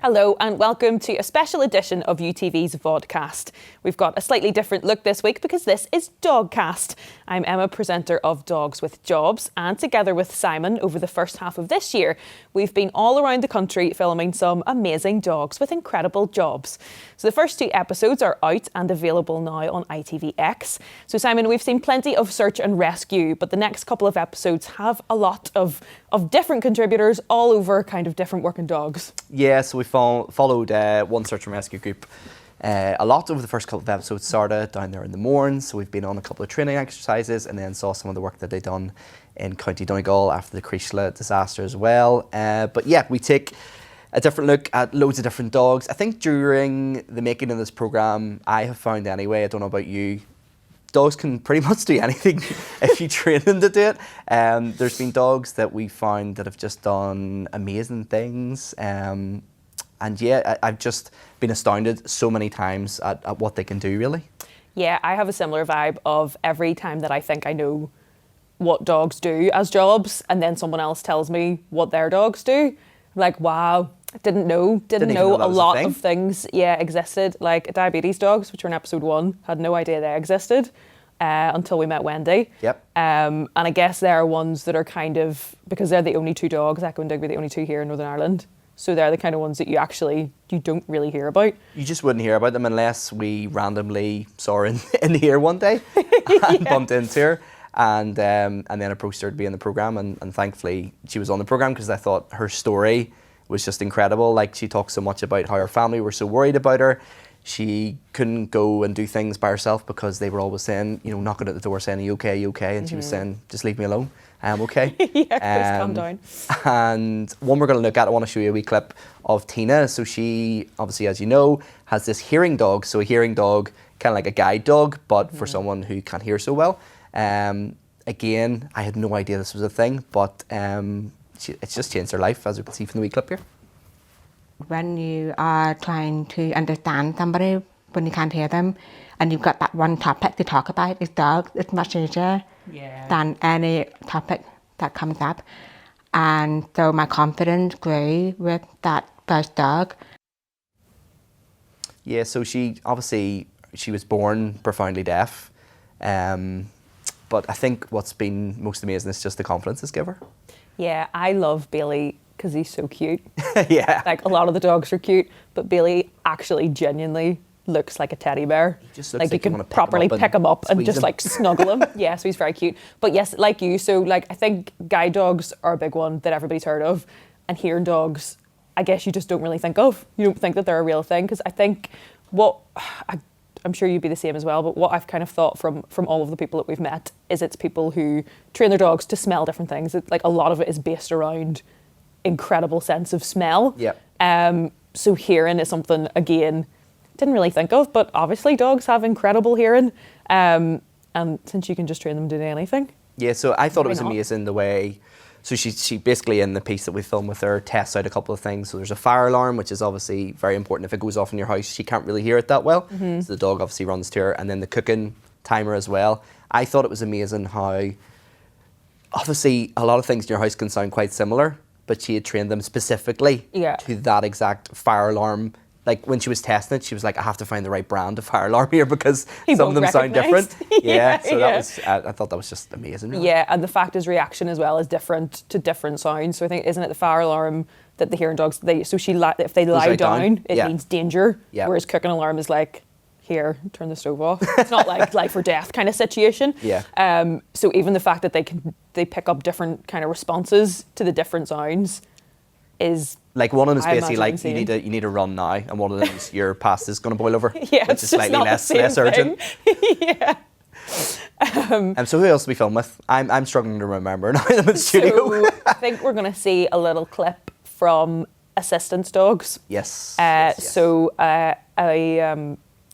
Hello and welcome to a special edition of UTV's Vodcast. We've got a slightly different look this week because this is Dogcast. I'm Emma, presenter of Dogs with Jobs, and together with Simon over the first half of this year, we've been all around the country filming some amazing dogs with incredible jobs. So the first 2 episodes are out and available now on ITVX. So Simon, we've seen plenty of search and rescue, but the next couple of episodes have a lot of different contributors all over kind of different working dogs. Yeah, so we followed one search and rescue group a lot over the first couple of episodes. Started down there in the morns, so we've been on a couple of training exercises and then saw some of the work that they'd done in County Donegal after the Creeshla disaster as well. But yeah, we take a different look at loads of different dogs. I think during the making of this programme, I have found anyway, I don't know about you, dogs can pretty much do anything if you train them to do it. There's been dogs that we found that have just done amazing things. And yeah, I've just been astounded so many times at what they can do, really. Yeah, I have a similar vibe of every time that I think I know what dogs do as jobs, and then someone else tells me what their dogs do. I'm like, wow, I didn't know a lot of things existed. Like diabetes dogs, which were in episode 1, had no idea they existed until we met Wendy. Yep. And I guess there are ones that are kind of, because they're the only 2 dogs, Echo and Digby, the only 2 here in Northern Ireland. So they're the kind of ones that you don't really hear about. You just wouldn't hear about them unless we randomly saw her in here one day and bumped into her. And then approached her to be in the programme, and thankfully she was on the programme because I thought her story was just incredible. Like, she talks so much about how her family were so worried about her. She couldn't go and do things by herself because they were always saying, knocking at the door saying, "Are you okay, are you okay?" And she was saying, "Just leave me alone, I am okay." Calm down. And one we're going to look at, I want to show you a wee clip of Tina. So she, obviously, as you know, has this hearing dog. So a hearing dog, kind of like a guide dog, but for someone who can't hear so well. Again, I had no idea this was a thing, but it's just changed her life, as you can see from the wee clip here. When you are trying to understand somebody, when you can't hear them, and you've got that one topic to talk about, it's dogs, it's much easier than any topic that comes up. And so my confidence grew with that first dog. Yeah, so she was born profoundly deaf. But I think what's been most amazing is just the confidence it's given her. Yeah, I love Bailey because he's so cute. Yeah. Like, a lot of the dogs are cute, but Bailey actually genuinely looks like a teddy bear. He just looks like you can properly pick him up and just like snuggle him. Yeah, so he's very cute. But yes, like you, so like I think guide dogs are a big one that everybody's heard of, and hearing dogs, I guess you just don't really think of. You don't think that they're a real thing, because I think I'm sure you'd be the same as well, but what I've kind of thought from all of the people that we've met is it's people who train their dogs to smell different things. Like, a lot of it is based around incredible sense of smell. Yeah. So hearing is something, again, didn't really think of, but obviously dogs have incredible hearing. And since you can just train them to do anything. Yeah, so I thought it was amazing the way. So she basically, in the piece that we filmed with her, tests out a couple of things. So there's a fire alarm, which is obviously very important. If it goes off in your house, she can't really hear it that well. So the dog obviously runs to her. And then the cooking timer as well. I thought it was amazing how, obviously, a lot of things in your house can sound quite similar, but she had trained them specifically to that exact fire alarm. Like, when she was testing it, she was like, I have to find the right brand of fire alarm here because some of them sound different. I thought that was just amazing. Really. Yeah, and the fact his reaction as well is different to different sounds. So I think, isn't it the fire alarm that the hearing dogs, if they lie down, it means danger. Yeah. Whereas cooking alarm is like, here, turn the stove off. It's not like life or death kind of situation. Yeah. So even the fact that they pick up different kind of responses to the different sounds is, like, one of them is basically like, insane. you need to run now, and one of them is your pasta's going to boil over. Yeah, which is slightly less urgent. Yeah. So who else do we film with? I'm struggling to remember now that I'm in the studio. So I think we're going to see a little clip from assistance dogs. Yes. So a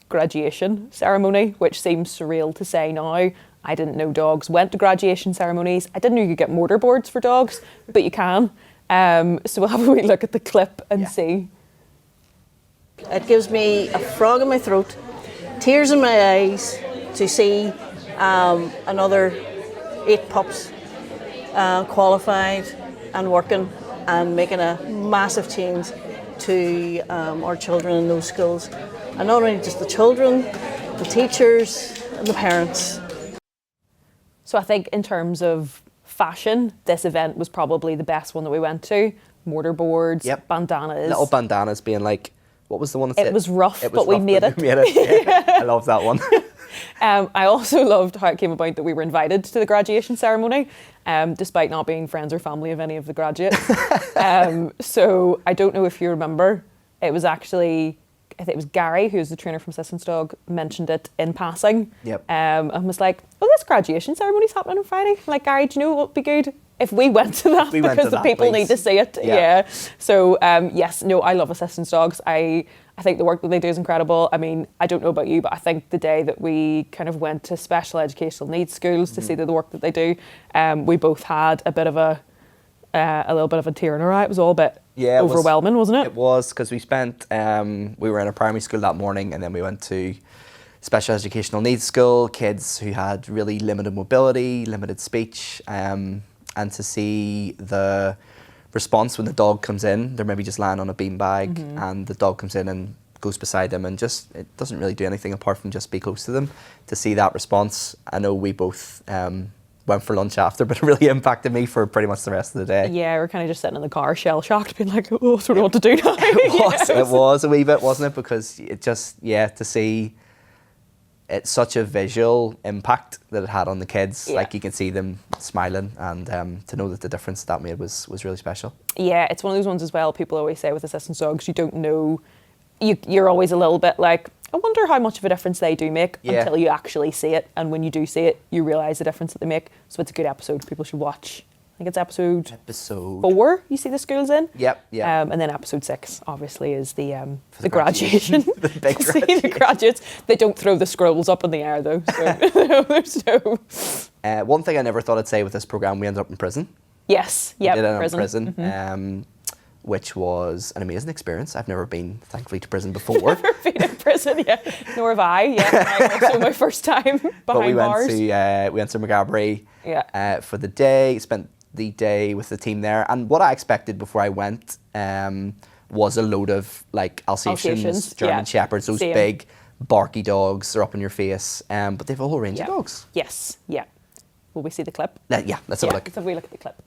graduation ceremony, which seems surreal to say now. I didn't know dogs went to graduation ceremonies. I didn't know you could get mortarboards for dogs, but you can. So we'll have a wee look at the clip and see. It gives me a frog in my throat, tears in my eyes to see another 8 pups qualified and working and making a massive change to our children in those schools. And not only just the children, the teachers and the parents. So I think in terms of fashion, this event was probably the best one that we went to. Mortarboards, Yep. bandanas. Little bandanas being like, what was the one that said? It was rough, It was but we rough, made it. We made it. Yeah. I love that one. I also loved how it came about that we were invited to the graduation ceremony, despite not being friends or family of any of the graduates. So I don't know if you remember, it was actually, I think it was Gary, who's the trainer from Sissons Dog, mentioned it in passing. Yep. And was like, oh, this graduation ceremony's happening on Friday. I'm like, Gary, do you know what would be good? If we went to that, We went because to the that, people please. need to see it. Yeah. Yeah. So yes, no, I love Assistance Dogs. I think the work that they do is incredible. I mean, I don't know about you, but I think the day that we kind of went to special educational needs schools to see the work that they do, we both had a bit of a little bit of a tear in our eye. It was all a bit overwhelming, wasn't it? It was, because we spent, we were in a primary school that morning, and then we went to special educational needs school, kids who had really limited mobility, limited speech, and to see the response when the dog comes in. They're maybe just lying on a beanbag, and the dog comes in and goes beside them, and just, it doesn't really do anything apart from just be close to them. To see that response, I know we both went for lunch after, but it really impacted me for pretty much the rest of the day. Yeah, we're kind of just sitting in the car, shell-shocked, being like, oh, so I don't know what to do now. It was a wee bit, wasn't it? Because it just, to see it's such a visual impact that it had on the kids. Yeah. Like, you can see them smiling, and to know that the difference that made was really special. Yeah, it's one of those ones as well, people always say with Assistance Dogs, you don't know, you're always a little bit like, I wonder how much of a difference they do make until you actually see it. And when you do see it, you realise the difference that they make. So it's a good episode people should watch. I think it's episode 4 you see the schools in. Yep. And then episode 6 obviously is the graduation. The big See the graduation. graduates. They don't throw the scrolls up in the air though. So there's no. One thing I never thought I'd say with this programme, we ended up in prison. Yes. We Yeah. did end up in prison. Which was an amazing experience. I've never been, thankfully, to prison before. Been in prison, yeah. Nor have I. Yeah, also my first time behind But we bars. went to McGabry for the day. Spent the day with the team there, and what I expected before I went was a load of like Alsatians, German Shepherds, those Same. big barky dogs. They're up in your face, but they've a whole range of dogs. Yes. Yeah. Will we see the clip? Let's have a look. Let's have a wee look at the clip.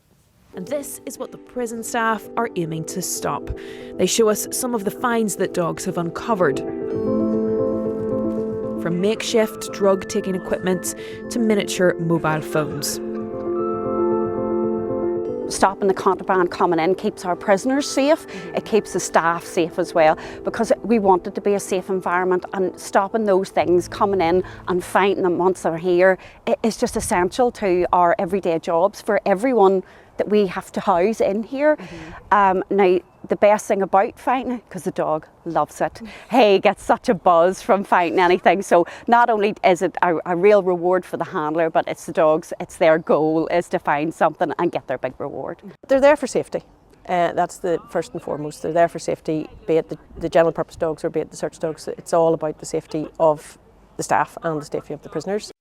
And this is what the prison staff are aiming to stop. They show us some of the finds that dogs have uncovered. From makeshift drug-taking equipment to miniature mobile phones. Stopping the contraband coming in keeps our prisoners safe. It keeps the staff safe as well, because we want it to be a safe environment, and stopping those things coming in and finding them once they're here is just essential to our everyday jobs for everyone that we have to house in here. Now, the best thing about finding it, because the dog loves it, he gets such a buzz from finding anything. So not only is it a real reward for the handler, but it's the dogs, it's their goal is to find something and get their big reward. They're there for safety. That's the first and foremost. They're there for safety, be it the general purpose dogs or be it the search dogs. It's all about the safety of the staff and the safety of the prisoners.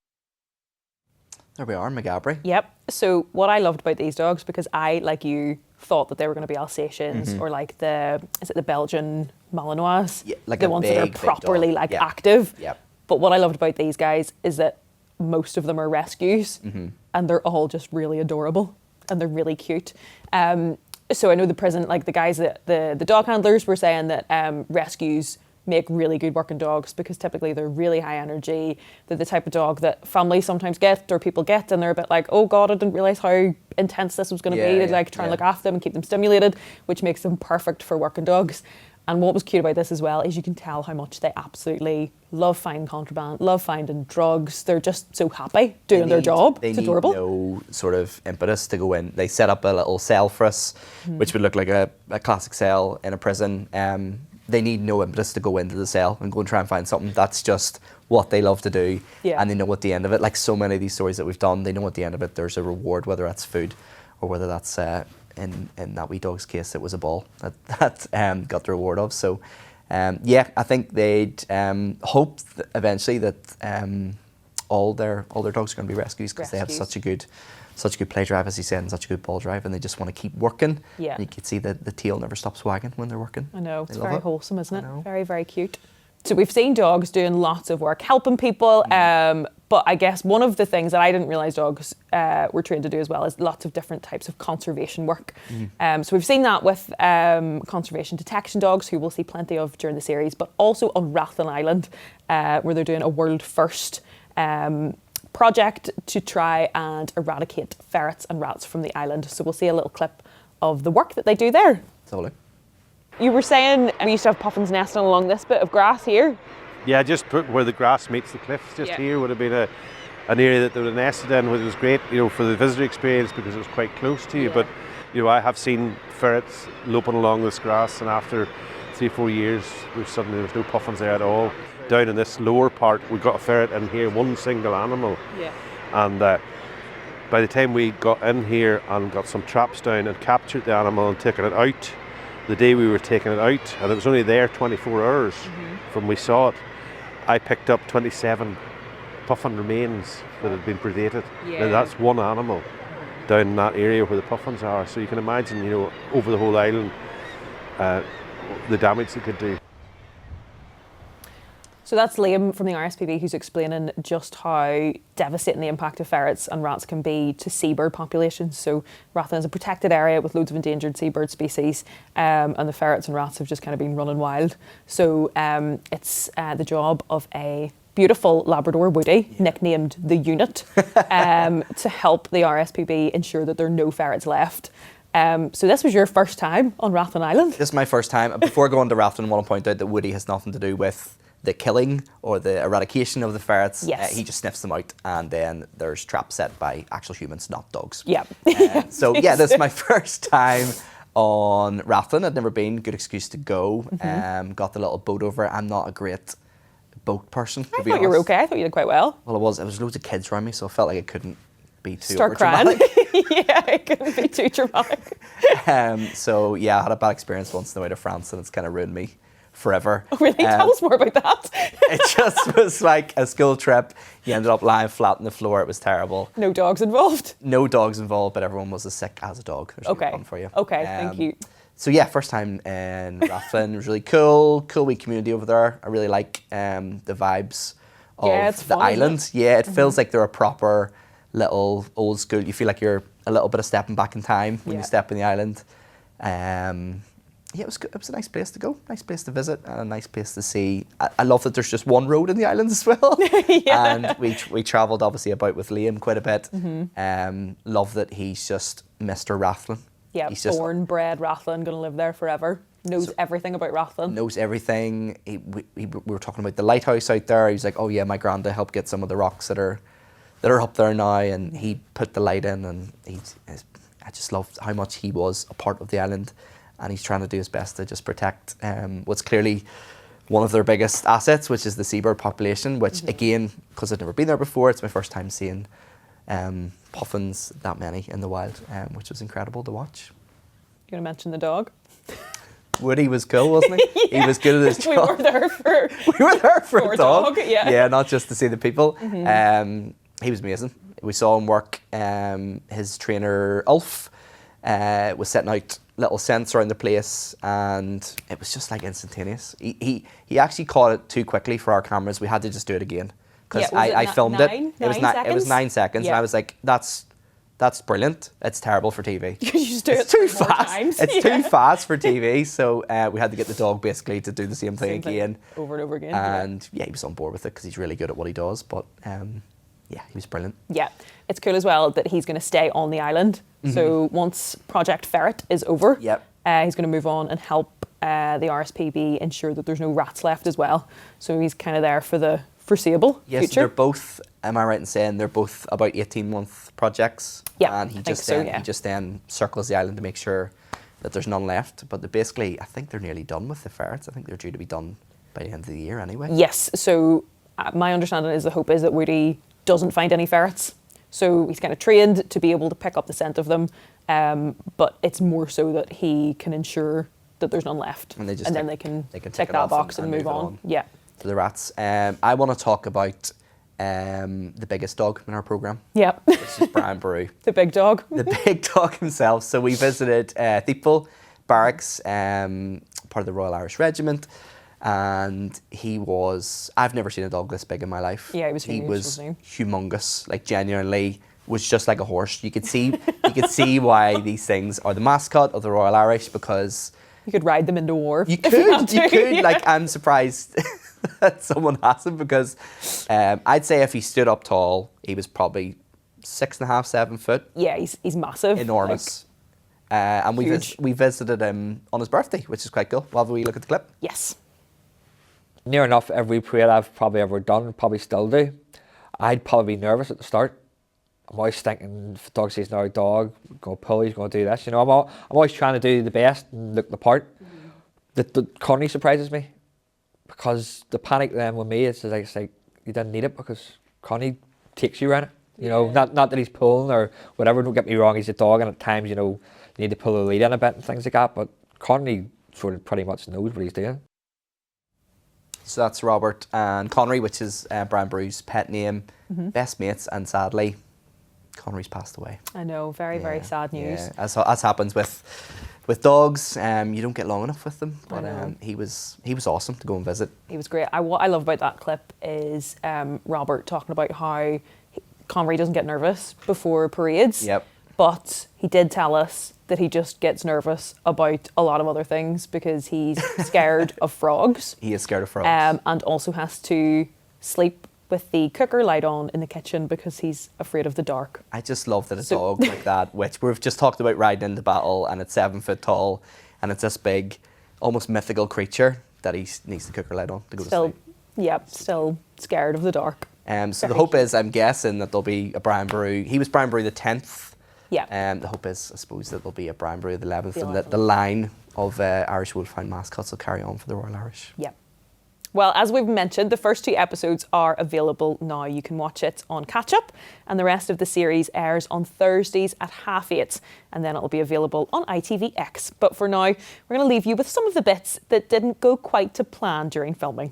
There we are, McGabry. Yep. So what I loved about these dogs, because I, like you, thought that they were going to be Alsatians or like the Belgian Malinois? Yeah, like the a ones big, that big are properly dog. Yeah. active. Yep. But what I loved about these guys is that most of them are rescues and they're all just really adorable and they're really cute. So I know the prison, like the guys that the dog handlers were saying that rescues make really good working dogs because typically they're really high energy. They're the type of dog that families sometimes get or people get, and they're a bit like, oh God, I didn't realise how intense this was going to be. They'd like try and look after them and keep them stimulated, which makes them perfect for working dogs. And what was cute about this as well is you can tell how much they absolutely love finding contraband, love finding drugs. They're just so happy doing their job. They It's need adorable. no sort of impetus to go in. They set up a little cell for us, which would look like a classic cell in a prison. They need no impetus to go into the cell and go and try and find something. That's just what they love to do. Yeah. And they know at the end of it, like so many of these stories that we've done, they know at the end of it there's a reward, whether that's food or whether that's, in that wee dog's case, it was a ball that got the reward of. So, I think they'd hoped eventually that all their dogs are going to be rescues because they have Rescues. such a good play drive, as you said, and such a good ball drive, and they just want to keep working. Yeah. And you can see that the tail never stops wagging when they're working. I know, They it's love very it. wholesome, isn't I it? know. Very, very cute. So we've seen dogs doing lots of work, helping people, but I guess one of the things that I didn't realise dogs were trained to do as well is lots of different types of conservation work. So we've seen that with conservation detection dogs, who we'll see plenty of during the series, but also on Rathlin Island, where they're doing a world first project to try and eradicate ferrets and rats from the island. So we'll see a little clip of the work that they do there. Let's have a look. You were saying we used to have puffins nesting along this bit of grass here. Yeah, just where the grass meets the cliffs, just here would have been an area that they would have nested in, which was great, for the visitor experience because it was quite close to you. But I have seen ferrets loping along this grass, and after 3-4 years, there was no puffins there at all. Down in this lower part, we got a ferret in here, one single animal. Yeah. And by the time we got in here and got some traps down and captured the animal and taken it out, the day we were taking it out, and it was only there 24 hours from we saw it, I picked up 27 puffin remains that had been predated. Now that's one animal down in that area where the puffins are. So you can imagine, over the whole island, the damage they could do. So that's Liam from the RSPB who's explaining just how devastating the impact of ferrets and rats can be to seabird populations. So Rathlin is a protected area with loads of endangered seabird species, and the ferrets and rats have just kind of been running wild. So it's the job of a beautiful Labrador Woody, nicknamed the Unit, to help the RSPB ensure that there are no ferrets left. So this was your first time on Rathlin Island? This is my first time. Before going to Rathlin, I want to point out that Woody has nothing to do with the killing or the eradication of the ferrets. Yes. He just sniffs them out, and then there's traps set by actual humans, not dogs. Yeah. So yeah, this is my first time on Rathlin. I'd never been. Good excuse to go. Got the little boat over. I'm not a great boat person, to I be thought you were honest. okay. I thought you did quite well. Well, there was loads of kids around me, so I felt like I couldn't be too Start crying. overdramatic. Yeah, it couldn't be too dramatic. So yeah, I had a bad experience once in the way to France, and it's kind of ruined me forever. Oh, really? Tell us more about that. It just was like a school trip. You ended up lying flat on the floor. It was terrible. No dogs involved. No dogs involved, but everyone was as sick as a dog. There's Okay. fun for you. Okay, thank you. So yeah, first time in Rathlin. It was really cool. Cool wee community over there. I really like the vibes of Yeah, it's the fun, isn't island. Yeah, it feels like they're a proper little old school. You feel like you're a little bit of stepping back in time when Yeah. you step in the island. Yeah, it was good. It was a nice place to go, nice place to visit, and a nice place to see. I love that there's just one road in the island as well. And we travelled obviously about with Liam quite a bit. Love that he's just Mr. Rathlin. Yeah, He's just born, bred Rathlin, going to live there forever. Knows everything about Rathlin. knows everything. We were talking about the lighthouse out there. He was like, "Oh yeah, my granda helped get some of the rocks that are up there now," and he put the light in. And I just loved how much he was a part of the island, and he's trying to do his best to just protect what's clearly one of their biggest assets, which is the seabird population. Which again, because I've never been there before, it's my first time seeing puffins that many in the wild, which was incredible to watch. You going to mention the dog? Woody was cool, wasn't he? He was good at his We job. were there for... We were there for For a a dog. dog, yeah. Yeah, not just to see the people. He was amazing. We saw him work. His trainer, Ulf, was setting out little scents around the place, and it was just like instantaneous. He actually caught it too quickly for our cameras. We had to just do it again. Because Yeah, was it I filmed it. 9 It was seconds? It was 9 seconds, and Yeah. I was like, that's brilliant. It's terrible for TV. You just do It's it too 3 more fast. times. It's Yeah. too fast for TV. So we had to get the dog basically to do the same thing Same thing, again. over and over again. Yeah. And yeah, he was on board with it because he's really good at what he does. But yeah, he was brilliant. Yeah, it's cool as well that he's going to stay on the island. So once Project Ferret is over, Yep. he's going to move on and help the RSPB ensure that there's no rats left as well. So he's kind of there for the foreseeable Yes, future. they're both. Am I right in saying they're both about 18-month projects? Yeah, and he I think just so, then yeah. he just then circles the island to make sure that there's none left. But basically, I think they're nearly done with the ferrets. I think they're due to be done by the end of the year anyway. Yes, so my understanding is the hope is that Woody doesn't find any ferrets. So he's kind of trained to be able to pick up the scent of them, but it's more so that he can ensure that there's none left. And they just then tick- they can they can tick tick it that off box and and move move it on. on. Yeah. For the rats. I want to talk about the biggest dog in our programme, Yep. which is Brian Boru, The big dog. the big dog himself. So we visited Thiepval Barracks, part of the Royal Irish Regiment, and he was, I've never seen a dog this big in my life. Yeah, he was huge, was wasn't humongous, like genuinely was just like a horse. You could see why these things are the mascot of the Royal Irish, because You could ride them into war. you if had could, to. Yeah. like, I'm surprised that someone hasn't, because I'd say if he stood up tall, he was probably 6.5, 7 foot, Yeah, he's massive. enormous. And huge. we visited him on his birthday, which is quite cool. We'll have a wee look at the clip. Like, yes. Near enough every parade I've probably ever done, probably still do. I'd probably be nervous at the start. I'm always thinking, if a dog sees another dog, going to pull, he's going to do this. You know, I'm always trying to do the best and look the part. The Connie surprises me, because the panic then with me is like, it's like you didn't need it, because Connie takes you around it. You know, not that he's pulling or whatever. Don't get me wrong, he's a dog, and at times, you know, you need to pull the lead in a bit and things like that. But Connie sort of pretty much knows what he's doing. So that's Robert and Connery, which is Brian Boru's pet name, best mates, and sadly, Connery's passed away. I know, very, very sad news. Yeah, as happens with dogs, you don't get long enough with them. But he was awesome to go and visit. He was great. What I love about that clip is Robert talking about how Connery doesn't get nervous before parades. Yep. But he did tell us that he just gets nervous about a lot of other things, because he's scared of frogs. He is scared of frogs. And also has to sleep with the cooker light on in the kitchen because he's afraid of the dark. I just love that a dog like that, which we've just talked about riding into battle, and it's 7 foot tall, and it's this big, almost mythical creature, that he needs the cooker light on to go to sleep. Yep, still scared of the dark. So the hope is, I'm guessing, that there'll be a Brian Boru. He was Brian Boru the 10th. Yeah. The hope is, I suppose, that there'll be a Brian Boru the 11th, and that 11th. the line of Irish Wolfhound mascots will carry on for the Royal Irish. Yep. Well, as we've mentioned, the first 2 episodes are available now. You can watch it on Catch Up, and the rest of the series airs on Thursdays at 8:30, and then it'll be available on ITVX. But for now, we're going to leave you with some of the bits that didn't go quite to plan during filming.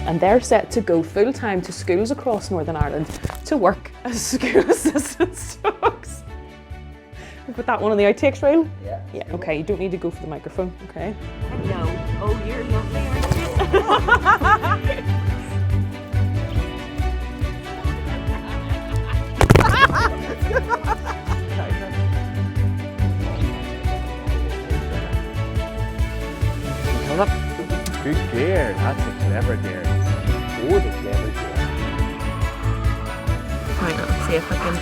And they're set to go full-time to schools across Northern Ireland to work as school assistants dogs. We put that one on the outtakes reel? Yeah. Yeah, okay, you don't need to go for the microphone, okay? No. Oh, you're lovely, aren't you? Come up. Good deer. That's a clever deer. Oh, the clever deer. Hang on, see if I can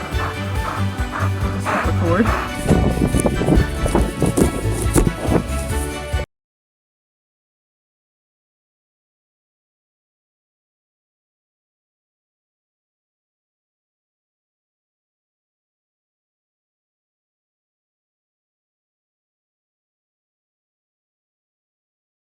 record.